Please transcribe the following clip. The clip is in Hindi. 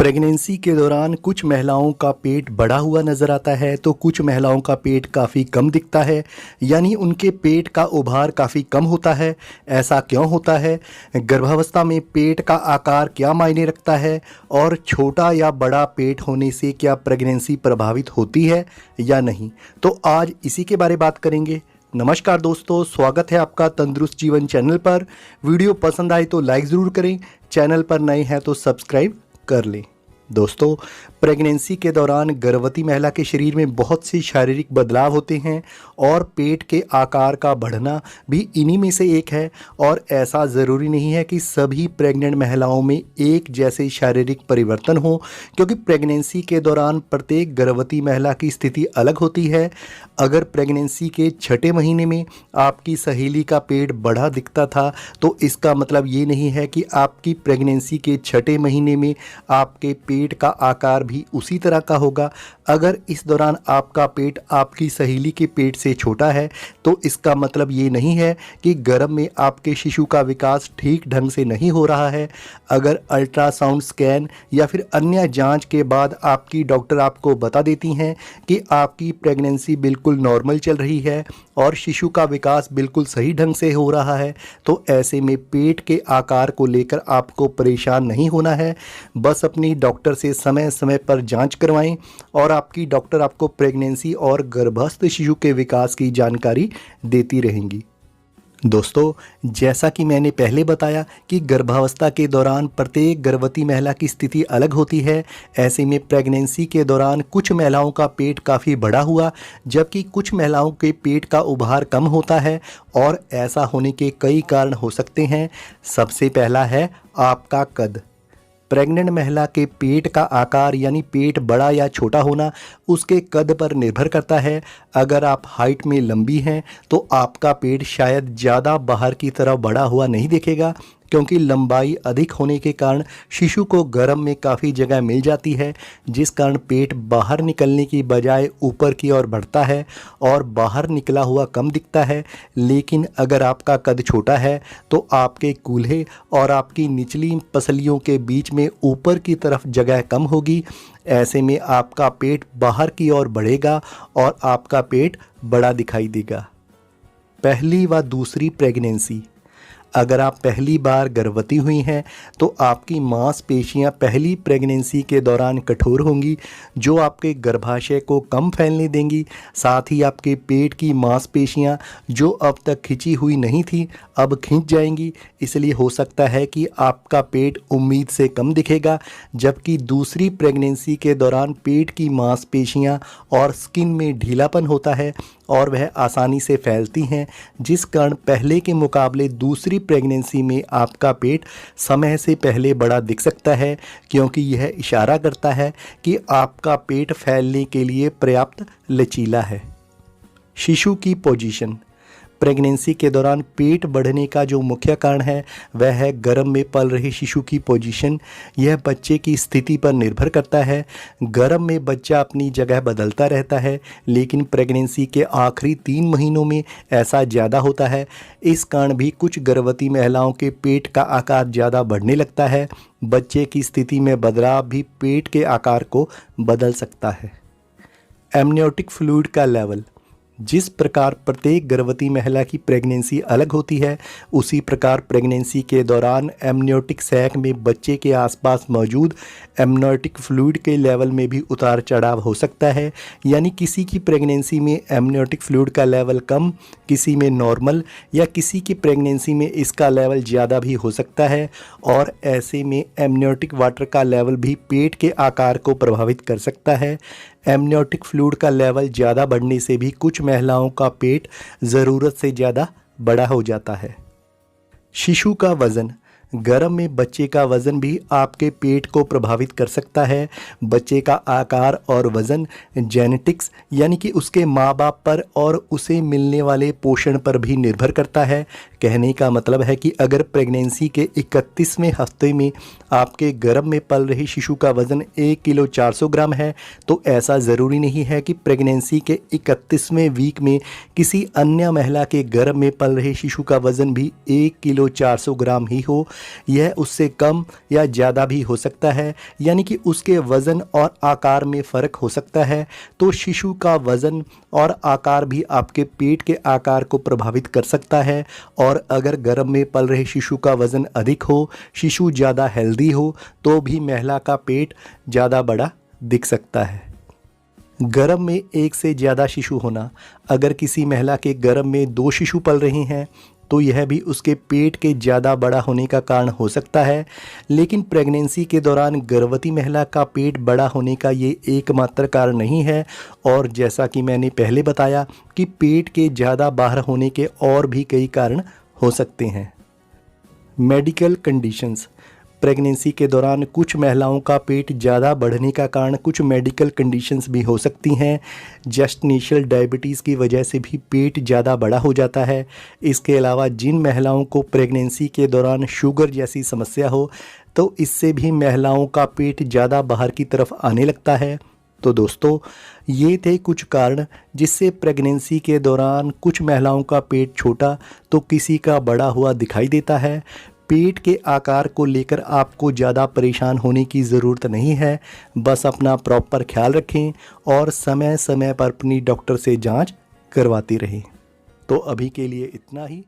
प्रेगनेंसी के दौरान कुछ महिलाओं का पेट बढ़ा हुआ नज़र आता है तो कुछ महिलाओं का पेट काफ़ी कम दिखता है, यानी उनके पेट का उभार काफ़ी कम होता है। ऐसा क्यों होता है? गर्भावस्था में पेट का आकार क्या मायने रखता है और छोटा या बड़ा पेट होने से क्या प्रेगनेंसी प्रभावित होती है या नहीं? तो आज इसी के बारे में बात करेंगे। नमस्कार दोस्तों, स्वागत है आपका तंदुरुस्त जीवन चैनल पर। वीडियो पसंद आए तो लाइक ज़रूर करें, चैनल पर नए हैं तो सब्सक्राइब कर लें। दोस्तों, प्रेगनेंसी के दौरान गर्भवती महिला के शरीर में बहुत सी शारीरिक बदलाव होते हैं और पेट के आकार का बढ़ना भी इन्हीं में से एक है। और ऐसा ज़रूरी नहीं है कि सभी प्रेग्नेंट महिलाओं में एक जैसे शारीरिक परिवर्तन हो, क्योंकि प्रेगनेंसी के दौरान प्रत्येक गर्भवती महिला की स्थिति अलग होती है। अगर प्रेगनेंसी के छठे महीने में आपकी सहेली का पेट बढ़ा दिखता था तो इसका मतलब ये नहीं है कि आपकी प्रेगनेंसी के छठे महीने में आपके पेट का आकार भी उसी तरह का होगा। अगर इस दौरान आपका पेट आपकी सहेली के पेट से छोटा है तो इसका मतलब ये नहीं है कि गर्भ में आपके शिशु का विकास ठीक ढंग से नहीं हो रहा है। अगर अल्ट्रासाउंड स्कैन या फिर अन्य जांच के बाद आपकी डॉक्टर आपको बता देती हैं कि आपकी प्रेगनेंसी बिल्कुल नॉर्मल चल रही है और शिशु का विकास बिल्कुल सही ढंग से हो रहा है, तो ऐसे में पेट के आकार को लेकर आपको परेशान नहीं होना है। बस अपनी डॉक्टर से समय समय पर जांच करवाएं और आपकी डॉक्टर आपको प्रेगनेंसी और गर्भस्थ शिशु के विकास की जानकारी देती रहेंगी। दोस्तों, जैसा कि मैंने पहले बताया कि गर्भावस्था के दौरान प्रत्येक गर्भवती महिला की स्थिति अलग होती है। ऐसे में प्रेगनेंसी के दौरान कुछ महिलाओं का पेट काफ़ी बड़ा हुआ, जबकि कुछ महिलाओं के पेट का उभार कम होता है और ऐसा होने के कई कारण हो सकते हैं। सबसे पहला है आपका कद। प्रेग्नेंट महिला के पेट का आकार यानी पेट बड़ा या छोटा होना उसके कद पर निर्भर करता है। अगर आप हाइट में लंबी हैं तो आपका पेट शायद ज़्यादा बाहर की तरफ बढ़ा हुआ नहीं दिखेगा, क्योंकि लंबाई अधिक होने के कारण शिशु को गर्भ में काफ़ी जगह मिल जाती है, जिस कारण पेट बाहर निकलने की बजाय ऊपर की ओर बढ़ता है और बाहर निकला हुआ कम दिखता है। लेकिन अगर आपका कद छोटा है तो आपके कूल्हे और आपकी निचली पसलियों के बीच में ऊपर की तरफ जगह कम होगी। ऐसे में आपका पेट बाहर की ओर बढ़ेगा और आपका पेट बड़ा दिखाई देगा। पहली व दूसरी प्रेगनेंसी। अगर आप पहली बार गर्भवती हुई हैं तो आपकी मांसपेशियां पहली प्रेगनेंसी के दौरान कठोर होंगी, जो आपके गर्भाशय को कम फैलने देंगी। साथ ही आपके पेट की मांसपेशियां जो अब तक खिंची हुई नहीं थी अब खिंच जाएंगी, इसलिए हो सकता है कि आपका पेट उम्मीद से कम दिखेगा। जबकि दूसरी प्रेगनेंसी के दौरान पेट की मांसपेशियां और स्किन में ढीलापन होता है और वह आसानी से फैलती हैं, जिस कारण पहले के मुकाबले दूसरी प्रेगनेंसी में आपका पेट समय से पहले बड़ा दिख सकता है, क्योंकि यह इशारा करता है कि आपका पेट फैलने के लिए पर्याप्त लचीला है। शिशु की पोजीशन। प्रेगनेंसी के दौरान पेट बढ़ने का जो मुख्य कारण है वह है गर्भ में पल रहे शिशु की पोजीशन। यह बच्चे की स्थिति पर निर्भर करता है। गर्भ में बच्चा अपनी जगह बदलता रहता है, लेकिन प्रेगनेंसी के आखिरी 3 महीनों में ऐसा ज़्यादा होता है। इस कारण भी कुछ गर्भवती महिलाओं के पेट का आकार ज़्यादा बढ़ने लगता है। बच्चे की स्थिति में बदलाव भी पेट के आकार को बदल सकता है। एमनियोटिक फ्लूइड का लेवल। जिस प्रकार प्रत्येक गर्भवती महिला की प्रेगनेंसी अलग होती है, उसी प्रकार प्रेगनेंसी के दौरान एमनियोटिक सैक में बच्चे के आसपास मौजूद एमनियोटिक फ्लूइड के लेवल में भी उतार चढ़ाव हो सकता है। यानी किसी की प्रेगनेंसी में एमनियोटिक फ्लूइड का लेवल कम, किसी में नॉर्मल या किसी की प्रेगनेंसी में इसका लेवल ज़्यादा भी हो सकता है। और ऐसे में एमनियोटिक वाटर का लेवल भी पेट के आकार को प्रभावित कर सकता है। एमनियोटिक फ्लूइड का लेवल ज़्यादा बढ़ने से भी कुछ महिलाओं का पेट ज़रूरत से ज़्यादा बड़ा हो जाता है। शिशु का वज़न। गर्भ में बच्चे का वज़न भी आपके पेट को प्रभावित कर सकता है। बच्चे का आकार और वज़न जेनेटिक्स यानी कि उसके माँ बाप पर और उसे मिलने वाले पोषण पर भी निर्भर करता है। कहने का मतलब है कि अगर प्रेगनेंसी के 31वें हफ्ते में आपके गर्भ में पल रहे शिशु का वज़न 1 किलो 400 ग्राम है, तो ऐसा ज़रूरी नहीं है कि प्रेगनेंसी के 31वें वीक में किसी अन्य महिला के गर्भ में पल रहे शिशु का वज़न भी 1 किलो 400 ग्राम ही हो। यह उससे कम या ज़्यादा भी हो सकता है, यानी कि उसके वज़न और आकार में फ़र्क हो सकता है। तो शिशु का वज़न और आकार भी आपके पेट के आकार को प्रभावित कर सकता है। और अगर गर्भ में पल रहे शिशु का वज़न अधिक हो, शिशु ज़्यादा हेल्दी हो, तो भी महिला का पेट ज़्यादा बड़ा दिख सकता है। गर्भ में एक से ज़्यादा शिशु होना, अगर किसी महिला के गर्भ में 2 शिशु पल रहे हैं तो यह भी उसके पेट के ज़्यादा बड़ा होने का कारण हो सकता है। लेकिन प्रेगनेंसी के दौरान गर्भवती महिला का पेट बड़ा होने का ये एकमात्र कारण नहीं है। और जैसा कि मैंने पहले बताया कि पेट के ज़्यादा बाहर होने के और भी कई कारण हो सकते हैं। मेडिकल कंडीशंस, प्रेगनेंसी के दौरान कुछ महिलाओं का पेट ज़्यादा बढ़ने का कारण कुछ मेडिकल कंडीशंस भी हो सकती हैं। जेस्टिनेशनल डायबिटीज़ की वजह से भी पेट ज़्यादा बड़ा हो जाता है। इसके अलावा जिन महिलाओं को प्रेगनेंसी के दौरान शुगर जैसी समस्या हो, तो इससे भी महिलाओं का पेट ज़्यादा बाहर की तरफ आने लगता है। तो दोस्तों, ये थे कुछ कारण जिससे प्रेगनेंसी के दौरान कुछ महिलाओं का पेट छोटा तो किसी का बड़ा हुआ दिखाई देता है। पेट के आकार को लेकर आपको ज़्यादा परेशान होने की ज़रूरत नहीं है। बस अपना प्रॉपर ख्याल रखें और समय समय पर अपनी डॉक्टर से जांच करवाती रहें। तो अभी के लिए इतना ही।